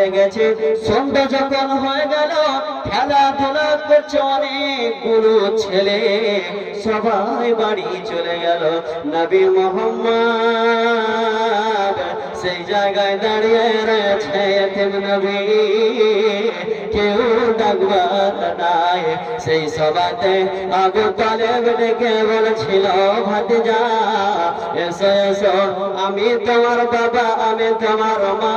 হয়ে গেছে। সন্ধ্যা যখন হয়ে গেল, খেলাধুলা করছে অনেকগুলো ছেলে, সবাই বাড়ি চলে গেল। নবী মুহাম্মদ সেই জায়গায় দাঁড়িয়ে রয়েছে, নবী কেউ ডাকবার নাই। সেই সভাতে আবু তালেব ডেকে বলেছিল, ভাতিজা এসো এসো, আমি তোমার বাবা, আমি তোমার মা।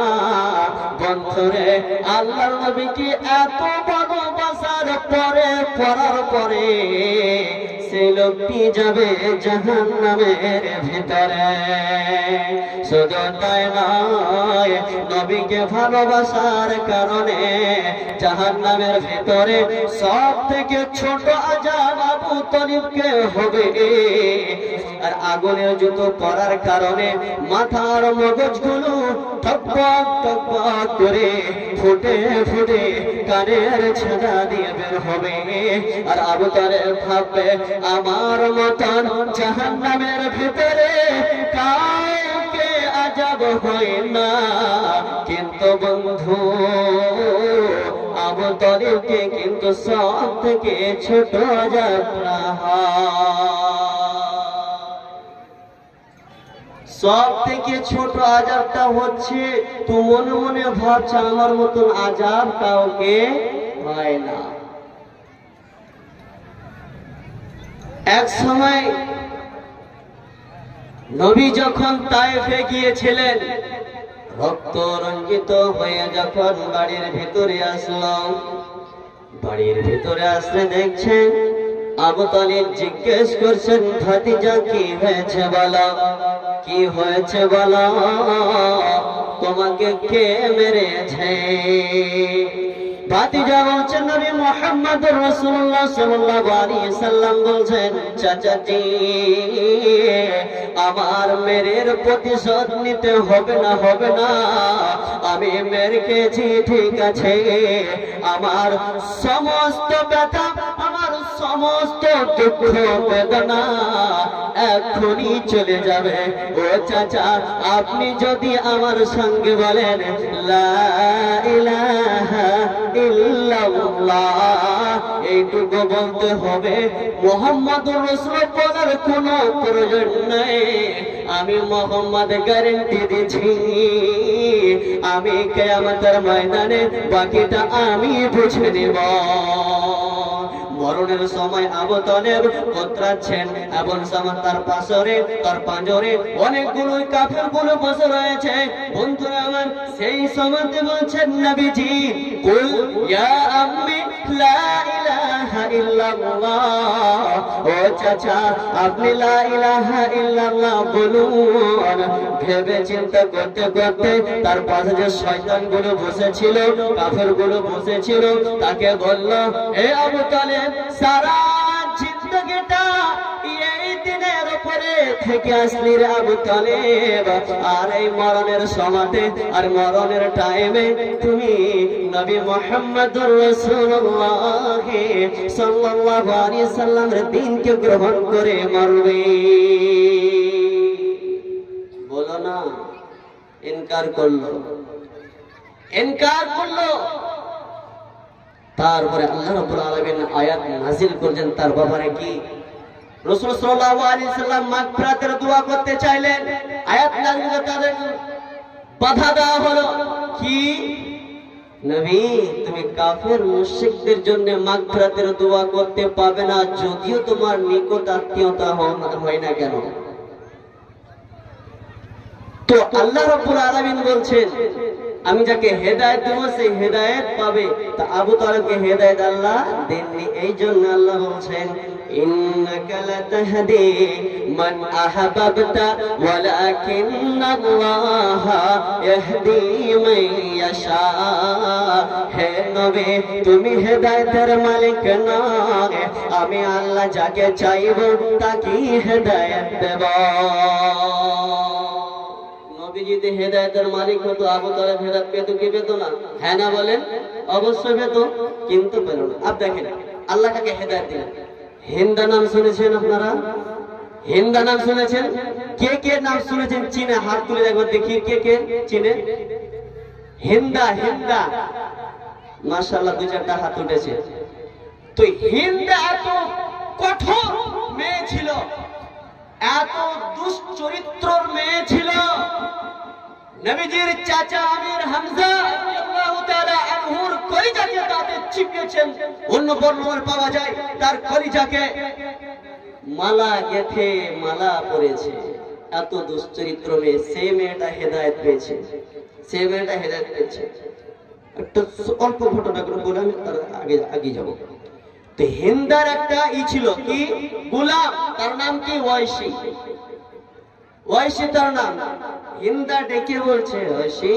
বন্ধুরে, আল্লাহর নবীকে এত ভালোবাসার পড়ার পরে সেই লোকটি যাবে জাহান্নামের ভিতরে। শুধু তাই নয়, নবীকে ভালোবাসার কারণে জাহান্নামের ভিতরে সব থেকে ছোট আযাব আবু তালিবকে হবে। আর আগুনের জুতো পরার কারণে মাথার মগজগুলো টকবক টকবক করে ফুটে ফুটে কানের ছেঁড়া দিয়ে বের হবে। আর আবু তালেব ভাববে, আমার মতন জাহান্নামের ভিতরে কাউকে আযাব হয় না। কিন্তু বন্ধু, আবু তালেবকে কিন্তু সব থেকে ছোট আযাব সব থেকে ছোট আযাবটা হচ্ছে, তো মনে মনে ভাবছে আমার মতন আযাব কাউকে হয় না। এক সময় নবী যখন তায়েফে গিয়েছিলেন, রক্ত রঞ্জিত হয়ে যখন বাড়ির ভিতরে আসলাম, বাড়ির ভিতরে আসলে দেখছেন আবু তালিব জিজ্ঞেস করছেন, ভাতিজা কি হয়েছে বলো, কি হয়েছে বলো, তোমাকে কে মেরেছে? ভাতিজা বলছেন, নবী মুহাম্মদুর রাসূলুল্লাহ সাল্লাল্লাহু আলাইহি সাল্লাম বলছেন, চাচাজি আমার মেরের প্রতিশোধ নিতে হবে না, হবে না, আমি মেরে খেয়েছি ঠিক আছে, আমার সমস্ত ব্যথা, আমার সমস্ত দুঃখ বেদনা এখনই চলে যাবে। ও চাচা, আপনি যদি আমার সঙ্গে বলেন লা ইলাহা ইল্লাল্লাহ, এইটুকু বলতে হবে, মুহাম্মাদুর রাসূল বলার কোনো প্রয়োজন নেই। আমি মুহাম্মদ গ্যারান্টি দিচ্ছি, আমি কিয়ামতের ময়দানে বাকিটা আমি বুঝে নেব। মরণের সময় আবু তালেব কোতরাচ্ছেন, এমন সময় তার পাশরে, তার পাঁজরে অনেকগুলো কাফেরগুলো বসে রয়েছে। বন্ধুরা আমার, সেই সময়তে বলছেন নবীজি, কুল ইয়া আম্মি লা ইলাহা ইল্লাল্লাহ, ও চাচা আপনি লা ইলাহা ইল্লাল্লাহ বলুন। ভেবে চিন্তা করতে করতে তার পাশে যে শয়তানগুলো বসেছিল, কাফেরগুলো বসেছিল, তাকে বলল, এ আবু তালেব, সারা জিন্দগিটা এই দিনের উপরে থেকে আসলি রে আবু তালেব, আর এই মরণের সময়তে আর মরণের টাইমে তুমি নবী মুহাম্মদুর রাসূলুল্লাহ সাল্লাল্লাহু আলাইহি সাল্লামের দ্বীনকে গ্রহণ করে মরবে। বলো না, ইনকার করলো, ইনকার করলো। তারপরে আল্লাহ রাব্বুল আলামিন আয়াত নাযিল করেছেন তার ব্যাপারে, কি রাসূল সাল্লাল্লাহু আলাইহি সাল্লাম মাগফিরাতের দোয়া করতে চাইলেন, আয়াত নাযিল তাদের বাধা দেওয়া হলো। কি নবী, তুমি কাফের মুশরিকদের জন্য মাগফিরাতের দোয়া করতে পাবে না, যদিও তোমার নিকট আত্মীয়তা হয় না কেন। তো আল্লাহ রাব্বুল আলামিন বলছেন, আমি যাকে হেদায়েত দেব সেই হেদায়েত পাবে। তা আবু তালেবকে হেদায়েত আল্লাহ দেননি, এই জন্য আল্লাহ বলছেন, ইন্নাকা লাতাহদি মান আহবাবতা ওয়ালাকিন্নাল্লাহা ইয়াহদি মান ইয়াশা। হে নবী, তুমি হেদায়েতের মালিক নয়, আমি আল্লাহ যাকে চাইব তাকে হেদায়েত দেব। যদি হেদায়েতের মালিক হতো, আবু তালেব হেদায়েত পেত কি পেত না? হ্যাঁ না বলেন? অবশ্যই পেত, কিন্তু পেল না। আপ দেখেন আল্লাহ কাকে হেদায়েত দিলেন। হিন্দা নাম শুনেছেন আপনারা? হিন্দা নাম শুনেছেন? কে কে নাম শুনেছেন? চিনে হাত তুলে একবার দেখি, কে কে চিনে? হিন্দা হিন্দা, মাশাআল্লাহ 2-4টা হাত উঠেছে। তো হিন্দা এত কঠোর মেয়ে ছিল, এত দুশ্চরিত্রর মেয়ে ছিল। নবীজির চাচা আমির হামজা রাদিয়াল্লাহু তাআলা আনহুর কলিজাকে দাঁতে চিপিয়েছেন। অন্য বর্ণনায় পাওয়া যায় তার কলিজাকে মালা গেথে মালা পরেছে। এত দুশ্চরিত্র মেয়ে, সেই মেয়েটা হেদায়েত পেয়েছে, সেই মেয়েটা হেদায়েত পেয়েছে। একটা অল্প ঘটনাগুলো বলে আমি তার আগে যাব। তো হিন্দার একটা ছিল কি, গোলাম, তার নাম কি ওয়াইশি। ওয়াইশি তার নাম। হিন্দা ডেকে বলছে, ওয়াইশি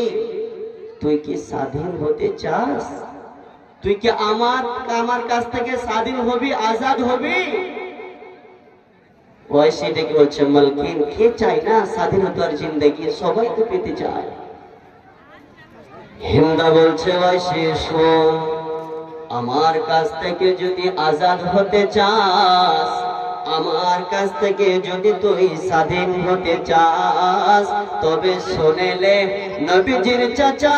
তুই কি স্বাধীন হতে চাস? তুই কি আমার কাছ থেকে স্বাধীন হবি, আজাদ হবি? ওয়াইশি ডেকে বলছে, মালকিন কে চায় না স্বাধীনতার জিন্দেগি, সবাই তো পেতে চায়। হিন্দা বলছে, ওয়াইশি শোন, আমার কাছ থেকে যদি আজাদ হতে চাস, আমার কাছ থেকে যদি তুই স্বাধীন হতে চাস, তবে শুনেলে নবীজির চাচা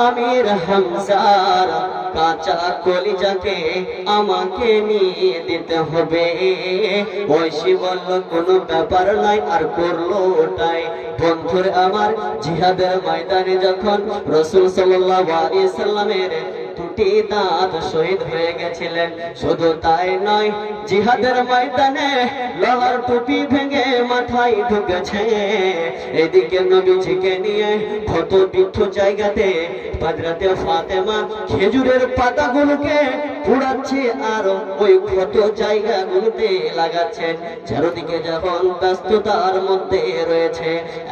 আমির হামজার কাঁচা কলিজাকে আমাকে নিয়ে দিতে হবে। ওইসি বলল কোনো ব্যাপার নাই, আর করলো ওটাই। বন্ধুরে আমার, জিহাদের ময়দানে যখন রাসূল সাল্লাল্লাহু আলাইহি সাল্লামের দুটি দাঁত শহীদ হয়ে গেছিলেন, শুধু তাই নয়, জিহাদের ময়দানে লোহার টুপি ভেঙে মাথায় ঢুকেছে। এদিকে নবীজিকে নিয়ে ক্ষত বিদ্ধ জায়গাতে হযরতে ফাতেমা খেজুরের পাতাগুলোকে পুড়াচ্ছে আর ওই ক্ষত জায়গাগুলোতে লাগাচ্ছেন। চারদিকে যখন ব্যস্ততার মধ্যে রয়েছে,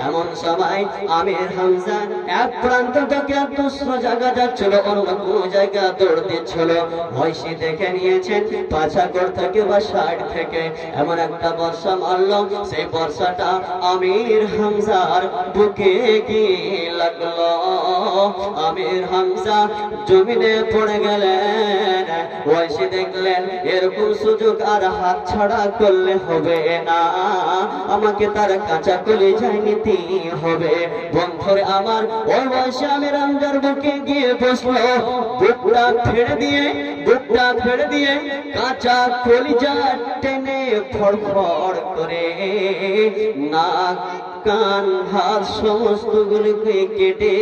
এমন সময় আমির হামজা এক প্রান্ত থেকে দুসর জায়গা যাচ্ছিল, অন্য কোনো জায়গা দৌড় দিচ্ছিল। ওয়াইশি দেখে নিয়েছেন পাছাগড় থেকে বা সাইড থেকে এমন একটা বর্ষা মারল, সেই বর্ষাটা আমির হামজার বুকে গিয়ে লাগলো। আমির হামজা জমিনে পড়ে গেলেন। ওয়াইশি দেখলেন এরকম সুযোগ আর হাত ছাড়া করলে হবে না, আমাকে তার কাঁচা কলিজায় নিতে হবে। বন্ধুরে আমার, ওই ওয়াইশি আমির হামজার বুকে গিয়ে বসলো। বুকটা ফেড়ে দিয়ে কাঁচা কলিজা টেনে ফড়ফড় করে নাক কান হাত সমস্ত গুলিকে কেটে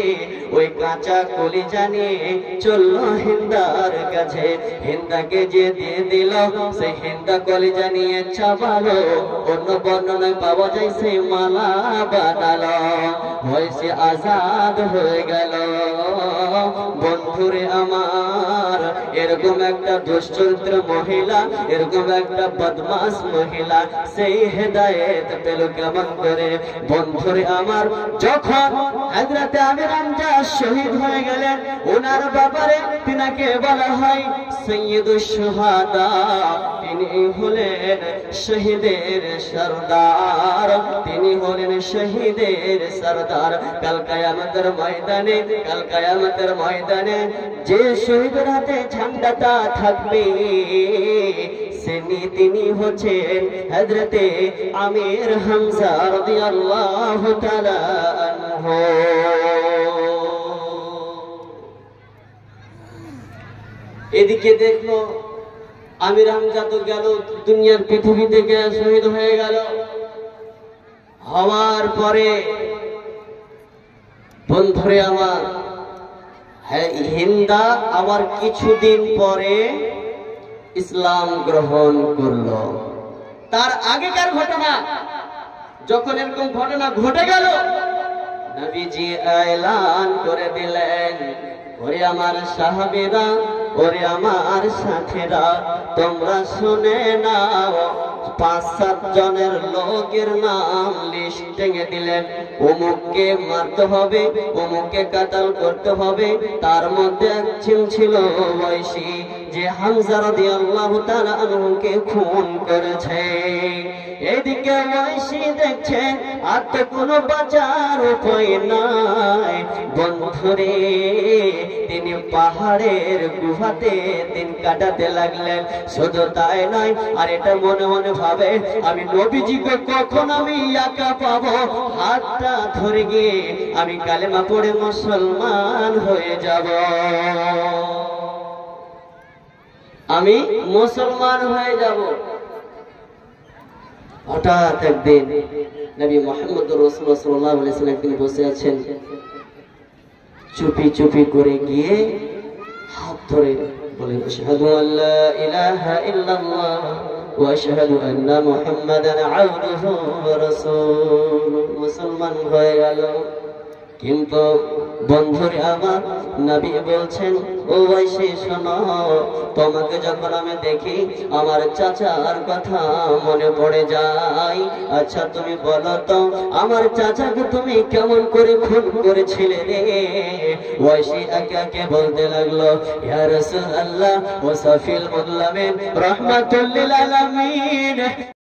ওই কাঁচা কলিজা নিয়ে চললো হিন্দার কাছে। হিন্দাকে যে দিয়ে দিল, সেই হিন্দা কলিজা নিয়ে চাবালো। অন্য বর্ণনায় পাওয়া যায় সেই মালা বানালো, হয়েছে আজাদ হয়ে গেল। বন্ধুরে আমার, এরকম একটা দুশ্চরিত্র মহিলা, এরকম একটা বদমাস মহিলা, সেই হেদায়েত পেল কেমন করে? বন্ধুরে আমার, যখন হযরত আমির হামজা শহীদ হয়ে গেলেন, ওনার ব্যাপারে তিনাকে বলা হয় সৈয়দুশ শুহাদা। তিনি হলেন শহীদের সরদার, তিনি হলেন শহীদের সরদার। কাল কিয়ামতের ময়দানে যে শহীদের হাতে ঝান্ডাটা থাকবে, তিনি হচ্ছেন হযরতে আমির হামজা রাদিয়াল্লাহু তাআলা আনহু। এদিকে দেখলো আমির হামজা তো গেল, দুনিয়ার পৃথিবী থেকে শহীদ হয়ে গেল। হওয়ার পরে বন্ধুরে আমার, হিন্দা আবার কিছুদিন পরে ইসলাম গ্রহণ করলো। তার আগেকার ঘটনা, যখন এরকম ঘটনা ঘটে গেল, নবীজি এলান করে দিলেন, ওরে আমার সাহাবীরা, ওরে আমার সাথীরা, তোমরা শুনে নাও। 5-7 জনের লোকের নাম লিস্ট টেঙে দিলেন। অমুককে মারতে হবে, অমুককে কাতাল করতে হবে। তার মধ্যে একজন ছিল ওয়াইশি, যে হামজা রাদিয়াল্লাহু তাআলা আনহুকে খুন করেছে। এদিকে ওয়াইশি দেখছে আর তো কোনো বাঁচার উপায় নাই। বন্ধুরে, তিনি তিনি পাহাড়ের গুহাতে দিন কাটাতে লাগলেন। শুধু তাই নয়, আর এটা মনে মনে ভাবে আমি নবীজিকে কখন আমি একা পাবো, হাতটা ধরে গিয়ে আমি কালেমা পড়ে মুসলমান হয়ে যাব, আমি মুসলমান হয়ে যাব। হঠাৎ একদিন নবী মুহাম্মদ রাসূলুল্লাহ সাল্লাল্লাহু আলাইহি ওয়াসাল্লাম একদিন বসে আছেন, চুপি চুপি করে গিয়ে হাত ধরে বলে আশহাদু আল্লা ইলাহা ইল্লাল্লাহ ওয়া আশহাদু আন্না মুহাম্মাদান আবদুহু ওয়া রাসূলুহু, মুসলমান হয়ে গেল। কিন্তু বন্ধুরে আমার, নবী বলছেন ও ভাইসি শোনো, তোমাকে যখন আমি দেখি আমার চাচার কথা মনে পড়ে যায়। আচ্ছা তুমি বলো তো, আমার চাচাকে তুমি কেমন করে খুন করেছিলে রে? ভাইসি একে একে বলতে লাগলো, ইয়া রাসূলুল্লাহ ওয়া সাফিল মুদলামিন রাহমাতুল লিল আলামিন।